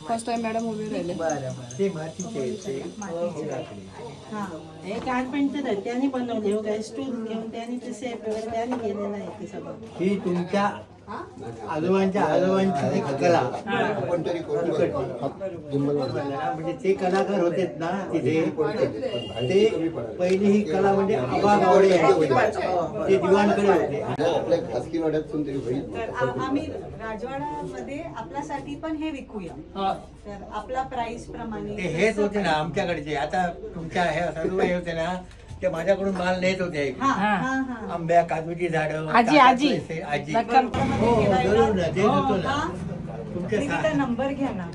First time madam उभे राहिले. ते मातीचे हे कारपेंटर आहे त्यांनी बनवले हो काय स्टूल घेऊन त्यांनी ते सेप वगैरे त्यांनी केलेलं आहे ते सगळं. ही तुमच्या आजोबांची कला म्हणजे ते कलाकार होते ना तिथे ते पहिली ही कला म्हणजे आबा गावडे ते दिवाणकडे होते. तर आम्ही राजवाड्यामध्ये आपल्यासाठी पण हे विकूया तर आपला प्राइस प्रमाणे ते हेच होते ना आमच्याकडचे. आता तुमच्या हे सासूबाई होते ना ते माझ्याकडून माल नेत होते. आंब्या काजूची झाडं आजी आजी हो जरूर ना ते होतो ना तुमच्या नंबर घ्या ना.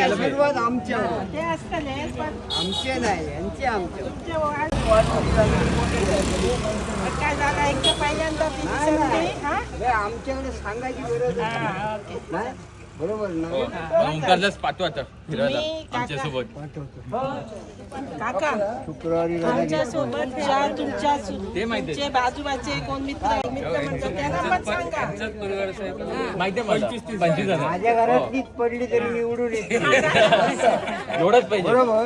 आशीर्वाद आमचे ते असतले पण आमचे नाही यांचे आमचे काय झालं एकदा पहिल्यांदा ती दिसली, हा? आमच्याकडे सांगायची गरज नाही. बरोबर ना ओंकारलाच पाठवा आता फिरायला मी आमच्यासोबत. काका शुक्रवारी आमच्या सोबत ज्या तुमच्या ते माहिती आहे. तुमचे बाजूबाचे कोण मित्र म्हणतात त्यांना पण सांगा. माहिती आहे मला 25-30 जण. माझ्या घरातलीच पडली तरी निवडून येते एवढंच पाहिजे. बरोबर.